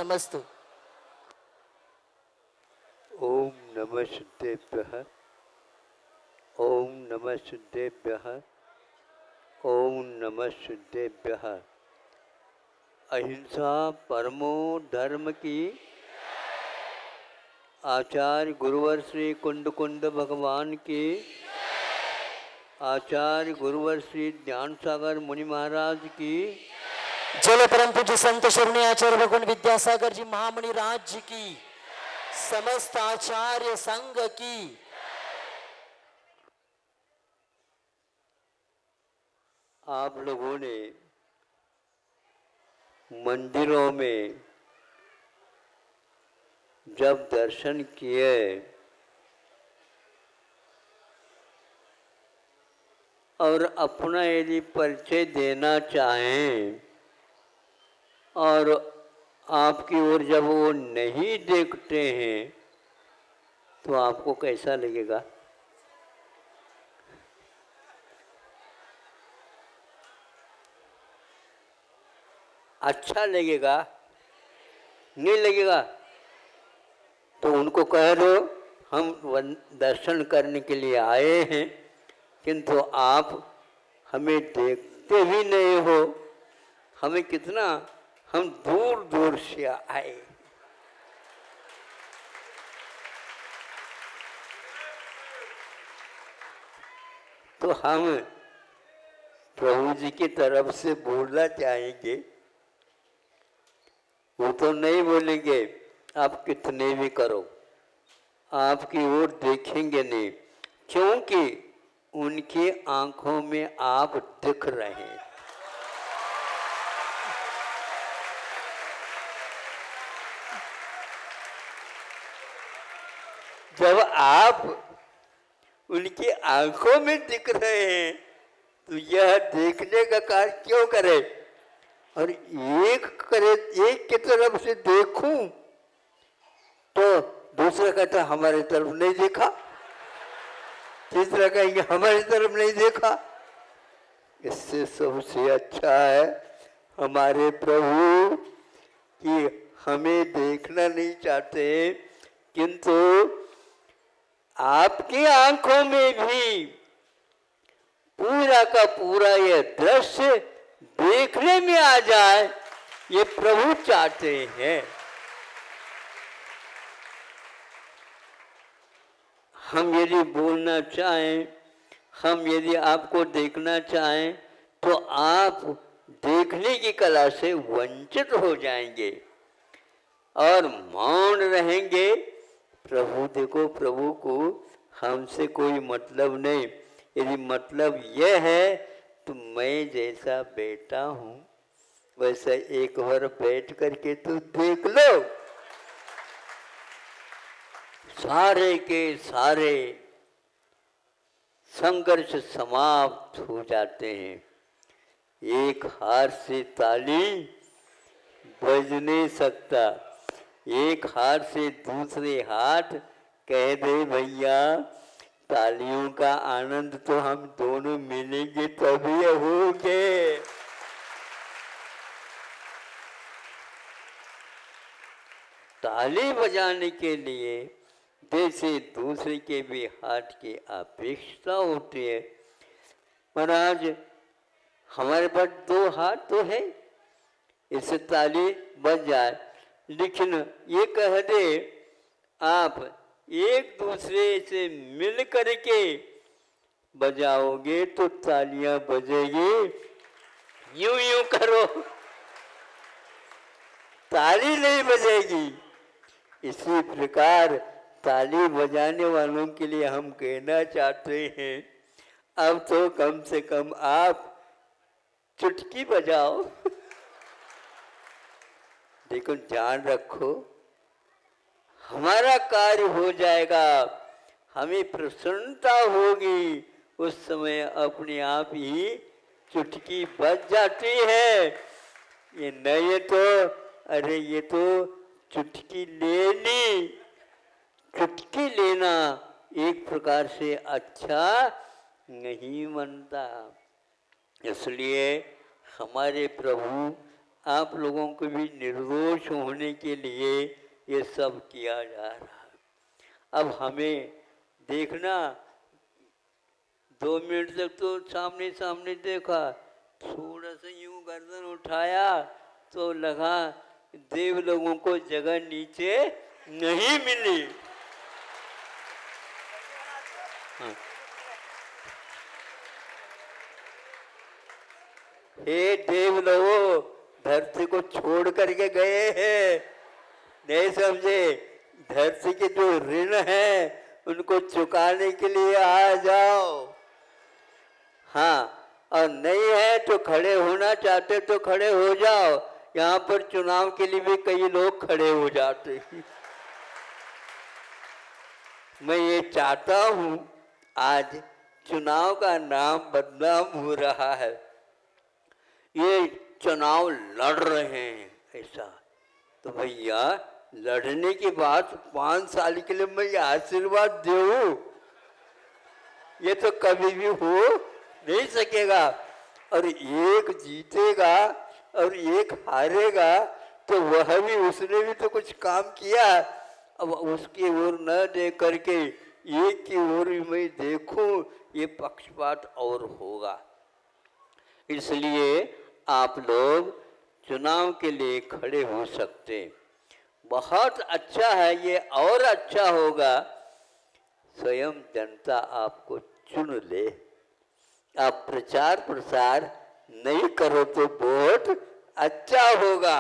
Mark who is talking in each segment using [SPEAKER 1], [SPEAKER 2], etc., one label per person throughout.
[SPEAKER 1] नमस्तु।
[SPEAKER 2] ओम नमः सिद्धेभ्यः। ओम नमः सिद्धेभ्यः। ओम नमः सिद्धेभ्यः। अहिंसा परमो धर्म की। आचार्य गुरुवर श्री कुंड कुंड भगवान की। आचार्य गुरुवर श्री ज्ञान सागर मुनि महाराज की।
[SPEAKER 1] जल परम पूज्य संत शरणी आचार्य भगवान विद्यासागर जी महामुनि राज्य की, समस्त आचार्य संघ की।
[SPEAKER 2] आप लोगों ने मंदिरों में जब दर्शन किए और अपना यदि परिचय देना चाहें और आपकी ओर जब वो नहीं देखते हैं तो आपको कैसा लगेगा? अच्छा लगेगा? नहीं लगेगा? तो उनको कह दो हम दर्शन करने के लिए आए हैं, किंतु आप हमें देखते भी नहीं हो। हमें कितना, हम दूर दूर से आए। तो हम प्रभु जी की तरफ से बोलना चाहेंगे, वो तो नहीं बोलेंगे आप कितने भी करो, आपकी ओर देखेंगे नहीं, क्योंकि उनकी आंखों में आप दिख रहे हैं। जब आप उनकी आंखों में दिख रहे हैं तो यह देखने का कार्य क्यों करे? और एक करे, एक की तरफ से देखूं तो दूसरा कहता हमारी तरफ नहीं देखा, तीसरा कहेंगे हमारी तरफ नहीं देखा। इससे सबसे अच्छा है हमारे प्रभु कि हमें देखना नहीं चाहते, किंतु आपकी आंखों में भी पूरा का पूरा यह दृश्य देखने में आ जाए, ये प्रभु चाहते हैं। हम यदि बोलना चाहें, हम यदि आपको देखना चाहें तो आप देखने की कला से वंचित हो जाएंगे और मौन रहेंगे। प्रभु देखो, प्रभु को हमसे कोई मतलब नहीं। यदि मतलब यह है तो मैं जैसा बेटा हूँ वैसा एक बार बैठ करके तो देख लो। सारे के सारे संघर्ष समाप्त हो जाते हैं। एक हाथ से ताली बज नहीं सकता, एक हाथ से दूसरे हाथ कह दे भैया तालियों का आनंद तो हम दोनों मिलेंगे तभी होंगे। ताली बजाने के लिए जैसे दूसरे के भी हाथ की अपेक्षा होती है। महाराज हमारे पास दो हाथ तो है, इससे ताली बज जाए, लेकिन ये कह दे आप एक दूसरे से मिल करके बजाओगे तो तालियां बजेगी। यूं यूं करो, ताली नहीं बजेगी। इसी प्रकार ताली बजाने वालों के लिए हम कहना चाहते हैं, अब तो कम से कम आप चुटकी बजाओ। देखो ध्यान रखो, हमारा कार्य हो जाएगा, हमें प्रसन्नता होगी, उस समय अपने आप ही चुटकी बज जाती है। ये नहीं तो अरे ये तो चुटकी ले ली। चुटकी लेना एक प्रकार से अच्छा नहीं बनता। इसलिए हमारे प्रभु आप लोगों को भी निर्दोष होने के लिए ये सब किया जा रहा है। अब हमें देखना, 2 मिनट तक तो सामने सामने देखा, थोड़ा सा यूं गर्दन उठाया तो लगा देव लोगों को जगह नीचे नहीं मिली। हाँ। हे देव लोगों, धरती को छोड़ करके गए हैं, नहीं समझे? धरती के जो ऋण है उनको चुकाने के लिए आ जाओ। हाँ, और नहीं है तो खड़े होना चाहते तो खड़े हो जाओ। यहाँ पर चुनाव के लिए भी कई लोग खड़े हो जाते हैं। मैं ये चाहता हूँ आज चुनाव का नाम बदनाम हो रहा है, ये चुनाव लड़ रहे हैं ऐसा। तो भैया लड़ने की बात 5 साल के लिए मैं ये आशीर्वाद दूँ, ये तो कभी भी हो नहीं सकेगा। और एक जीतेगा और एक हारेगा तो वह भी, उसने भी तो कुछ काम किया। अब उसकी ओर न देख करके एक की ओर मैं देखूं, ये पक्षपात और होगा। इसलिए आप लोग चुनाव के लिए खड़े हो सकते, बहुत अच्छा है ये। और अच्छा होगा स्वयं जनता आपको चुन ले। आप प्रचार प्रसार नहीं करो तो बहुत अच्छा होगा,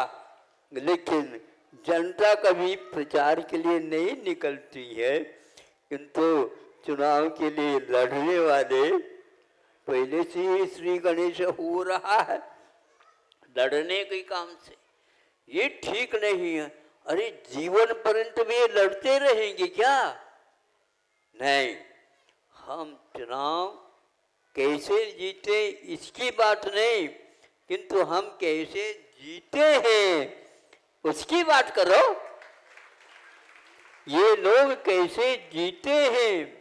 [SPEAKER 2] लेकिन जनता कभी प्रचार के लिए नहीं निकलती है। किंतु चुनाव के लिए लड़ने वाले पहले से ही श्री गणेश हो रहा है लड़ने के काम से, ये ठीक नहीं है। अरे जीवन पर्यंत भी लड़ते रहेंगे क्या? नहीं, हम चुनाव कैसे जीते इसकी बात नहीं, किंतु हम कैसे जीते हैं उसकी बात करो। ये लोग कैसे जीते हैं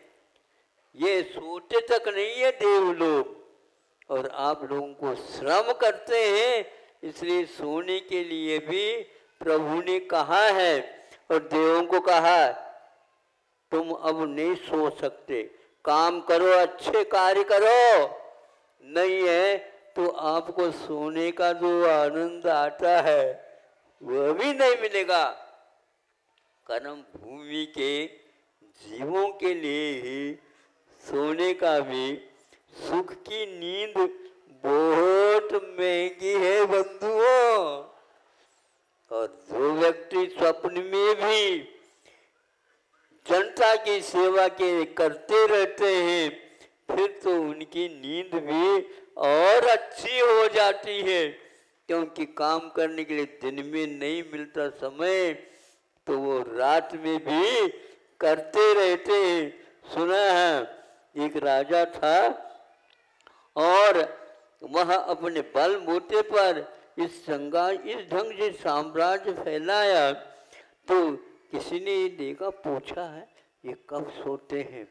[SPEAKER 2] ये सोचते तक नहीं है देव लोग। और आप लोगों को श्रम करते हैं, इसलिए सोने के लिए भी प्रभु ने कहा है और देवों को कहा तुम अब नहीं सो सकते, काम करो, अच्छे कार्य करो। नहीं है तो आपको सोने का जो आनंद आता है वह भी नहीं मिलेगा। कर्म भूमि के जीवों के लिए ही सोने का भी, सुख की नींद बहुत महंगी है बंधुओं। और जो व्यक्ति स्वप्न में भी जनता की सेवा के करते रहते हैं, फिर तो उनकी नींद भी और अच्छी हो जाती है, क्योंकि काम करने के लिए दिन में नहीं मिलता समय, तो वो रात में भी करते रहते हैं। सुना है एक राजा था और वह अपने बल बूते पर इस ढंग से साम्राज्य फैलाया। तो किसी ने देखा, पूछा है ये कब सोते हैं?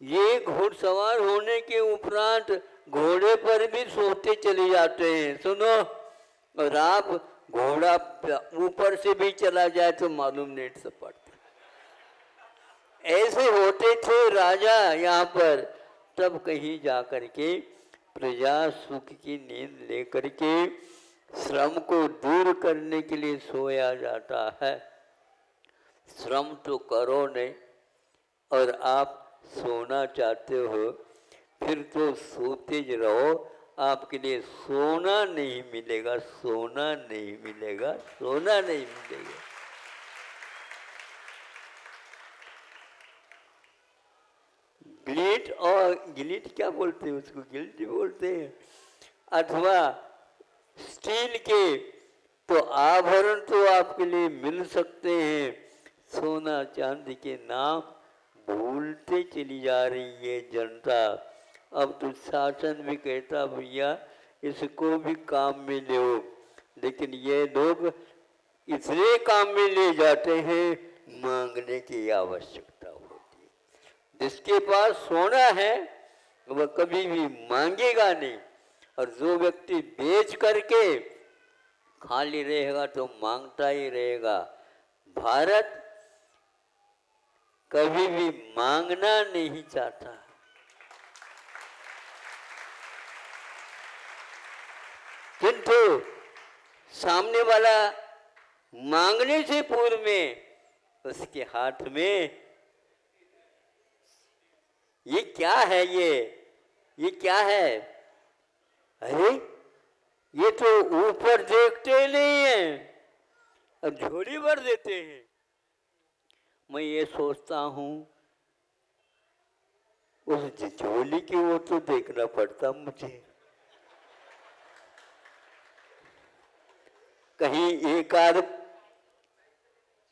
[SPEAKER 2] ये घुड़सवार होने के उपरांत घोड़े पर भी सोते चले जाते हैं। सुनो, और आप घोड़ा ऊपर से भी चला जाए तो मालूम नहीं से पड़ता। ऐसे होते थे राजा यहाँ पर। तब कहीं जा करके प्रजा सुख की नींद लेकर के श्रम को दूर करने के लिए सोया जाता है। श्रम तो करो नहीं और आप सोना चाहते हो, फिर तो सोते ज रहो। आपके लिए सोना नहीं मिलेगा, सोना नहीं मिलेगा, सोना नहीं मिलेगा। गिलीट, और गिलीट क्या बोलते हैं उसको, गिल्ट बोलते हैं, अथवा स्टील के तो आभरण तो आपके लिए मिल सकते हैं। सोना चांदी के नाम भूलते चली जा रही है जनता। अब तो शासन भी कहता भैया इसको भी काम में लो, लेकिन ये लोग इसलिए काम में ले जाते हैं मांगने की आवश्यकता होती है। जिसके पास सोना है वह कभी भी मांगेगा नहीं, और जो व्यक्ति बेच करके खाली रहेगा तो मांगता ही रहेगा। भारत कभी भी मांगना नहीं चाहता। किंतु सामने वाला मांगने से पूर्व में उसके हाथ में ये क्या है, ये क्या है? अरे ये तो ऊपर देखते नहीं है, अब झोली भर देते हैं। मैं ये सोचता हूं उस झोली की ओर तो देखना पड़ता मुझे। कहीं एक आध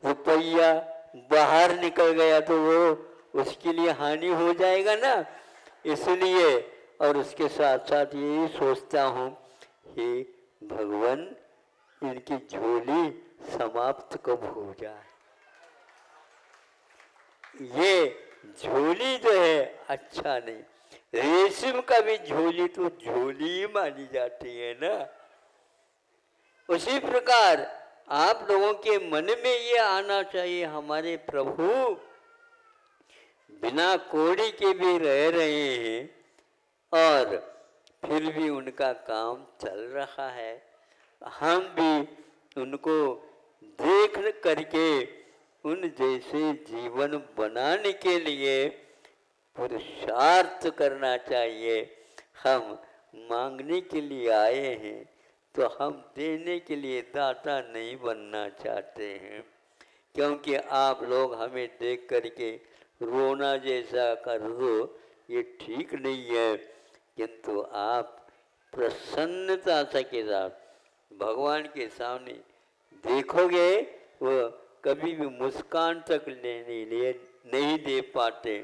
[SPEAKER 2] रुपया बाहर निकल गया तो वो उसके लिए हानि हो जाएगा ना, इसलिए। और उसके साथ साथ यही सोचता हूँ, हे भगवान इनकी झोली समाप्त कब हो जाए। ये झोली जो है अच्छा नहीं, रेशम का भी झोली तो झोली ही मानी जाती है ना। उसी प्रकार आप लोगों के मन में ये आना चाहिए, हमारे प्रभु बिना कोड़ी के भी रह रहे हैं और फिर भी उनका काम चल रहा है। हम भी उनको देख करके उन जैसे जीवन बनाने के लिए पुरुषार्थ करना चाहिए। हम मांगने के लिए आए हैं तो हम देने के लिए दाता नहीं बनना चाहते हैं, क्योंकि आप लोग हमें देख करके रोना जैसा कर दो ये ठीक नहीं है। किंतु आप प्रसन्नता के साथ भगवान के सामने देखोगे, वो कभी भी मुस्कान तक लेने लिए नहीं दे पाते।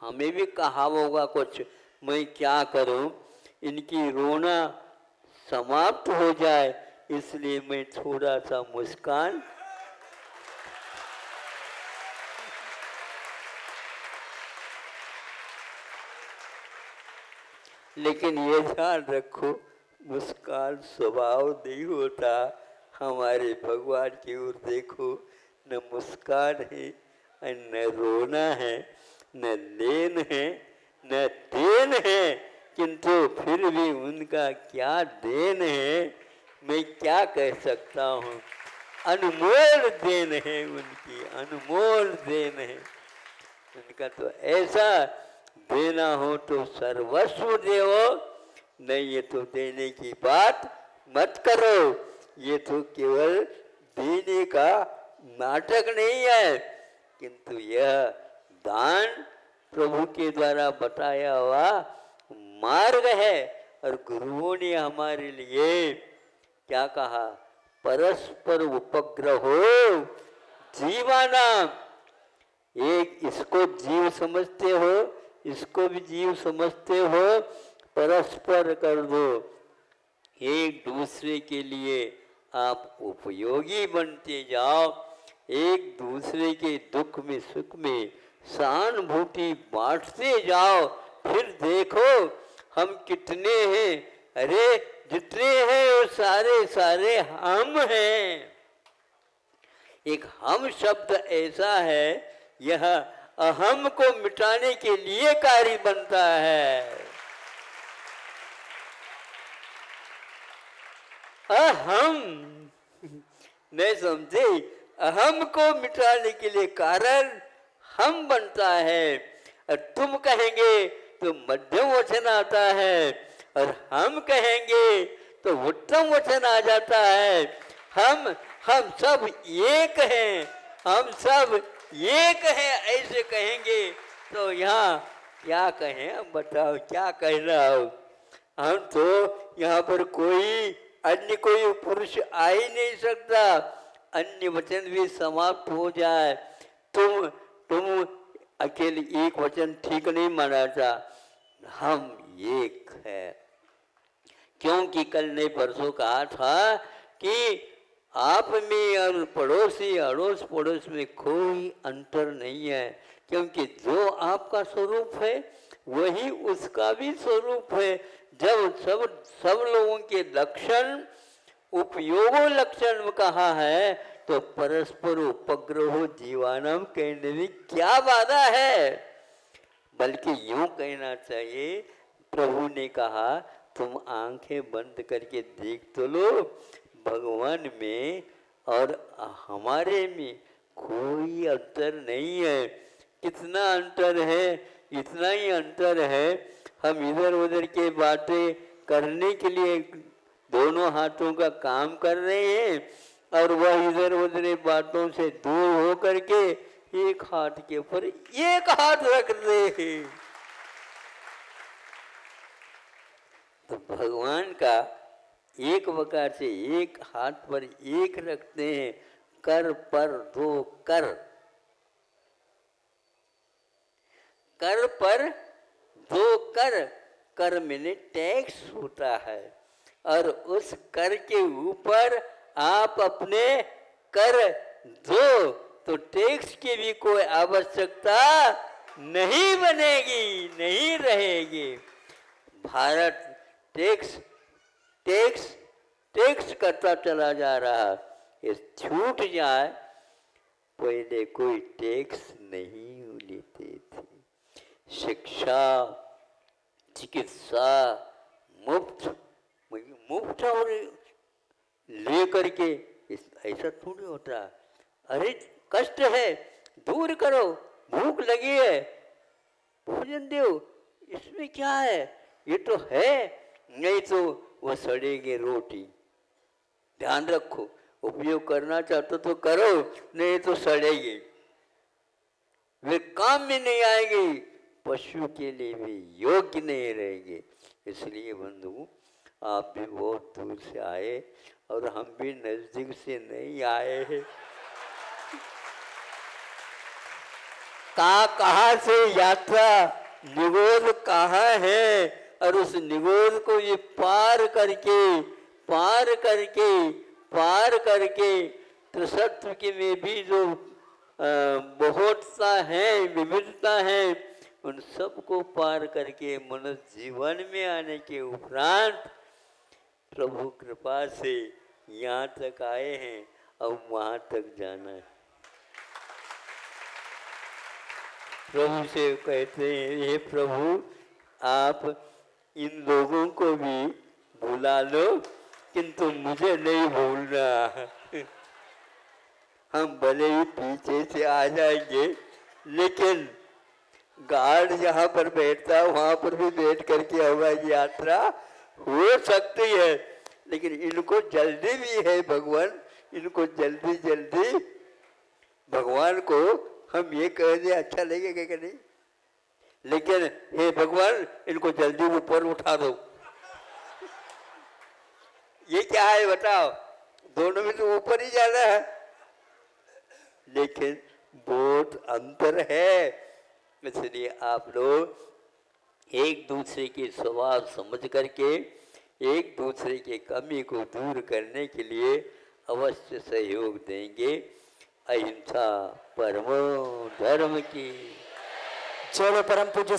[SPEAKER 2] हमें भी कहा होगा कुछ, मैं क्या करूं, इनकी रोना समाप्त हो जाए इसलिए मैं थोड़ा सा मुस्कान। लेकिन ये ध्यान रखो, मुस्कान स्वभाव नहीं होता। हमारे भगवान की ओर देखो, न मुस्कान है न रोना है, न लेन है न देन है, किंतु फिर भी उनका क्या देन है मैं क्या कह सकता हूँ। अनमोल देन है उनकी, अनमोल देन है उनका। तो ऐसा देना हो तो सर्वस्व देवो, नहीं ये तो देने की बात मत करो। ये तो केवल देने का नाटक नहीं है, किंतु यह दान प्रभु के द्वारा बताया हुआ मार्ग है। और गुरुओं ने हमारे लिए क्या कहा, परस्पर उपग्रहो जीवानाम। एक इसको जीव समझते हो, इसको भी जीव समझते हो, परस्पर कर दो। एक दूसरे के लिए आप उपयोगी बनते जाओ, एक दूसरे के दुख में सुख में सहानुभूति बांटते जाओ। फिर देखो हम कितने हैं, अरे जितने हैं वो सारे सारे हम हैं। एक हम शब्द ऐसा है, यह अहम को मिटाने के लिए कार्य बनता है। अहम नहीं समझे, अहम को मिटाने के लिए कारण हम बनता है। और तुम कहेंगे तो मध्यम वचन आता है, और हम कहेंगे तो उत्तम वचन आ जाता है। हम सब एक हैं, हम सब एक हैं ऐसे कहेंगे तो यहाँ क्या कहें, हम बताओ क्या कहना हो। हम तो यहाँ पर कोई अन्य कोई पुरुष आ ही नहीं सकता, अन्य वचन भी समाप्त हो जाए। तुम अकेले एक वचन ठीक नहीं माना था, हम एक है। क्योंकि कल ने परसों कहा था कि आप में और पड़ोसी अड़ोस पड़ोस में कोई अंतर नहीं है, क्योंकि जो आपका स्वरूप है वही उसका भी स्वरूप है। जब सब लोगों के लक्षण उपयोगो लक्षण में कहा है तो परस्पर उपग्रहो जीवानम कहने में क्या बाधा है। बल्कि यूं कहना चाहिए, प्रभु ने कहा तुम आंखें बंद करके देख तो लो, भगवान में और हमारे में कोई अंतर नहीं है। कितना अंतर है, इतना ही अंतर है, हम इधर उधर के बातें करने के लिए दोनों हाथों का काम कर रहे हैं और वह इधर उधर बातों से दूर हो करके एक हाथ के ऊपर एक हाथ रख रहे हैं। तो भगवान का एक प्रकार से एक हाथ पर एक रखते हैं, कर पर दो कर, कर पर दो कर, कर मैंने टैक्स होता है और उस कर के ऊपर आप अपने कर दो तो टैक्स की भी कोई आवश्यकता नहीं बनेगी, नहीं रहेगी। भारत टैक्स टैक्स टैक्स करता चला जा रहा, ये छूट जाए, पहले कोई टैक्स नहीं लेते थे। शिक्षा चिकित्सा मुफ्त मुफ्त और ले करके ऐसा थोड़ी होता। अरे कष्ट है दूर करो, भूख लगी है भोजन दो, इसमें क्या है, ये तो है, नहीं तो वो सड़ेगी रोटी। ध्यान रखो, उपयोग करना चाहते तो करो, नहीं तो सड़ेगी, वे काम में नहीं आएगी, पशु के लिए भी योग्य नहीं रहेंगे। इसलिए बंधु आप भी बहुत दूर से आए और हम भी नजदीक से नहीं आए हैं। कहाँ से यात्रा निगोद कहाँ है और उस निगोद को ये पार करके पार करके पार करके त्रिसत्व के में भी जो बहुत सा है, विविधता है, उन सबको पार करके मनुष्य जीवन में आने के उपरांत प्रभु कृपा से यहाँ तक आए हैं, अब वहाँ तक जाना है। प्रभु से कहते हैं, हे प्रभु आप इन लोगों को भी बुला लो, किंतु मुझे नहीं भूलना। हम भले ही पीछे से आ जाएंगे, लेकिन गार्ड जहाँ पर बैठता है वहाँ पर भी बैठ करके हमारी यात्रा हो सकती है। लेकिन इनको जल्दी भी है भगवान, इनको जल्दी जल्दी भगवान को हम ये कह दें अच्छा लगेगा कि नहीं, लेकिन हे भगवान इनको जल्दी ऊपर उठा दो। ये क्या है बताओ, दोनों में तो ऊपर ही जाना है, लेकिन बहुत अंतर है। इसलिए आप लोग एक दूसरे के स्वभाव समझ करके एक दूसरे के कमी को दूर करने के लिए अवश्य सहयोग देंगे। अहिंसा परमो धर्म की।
[SPEAKER 1] चलो परम पूज्य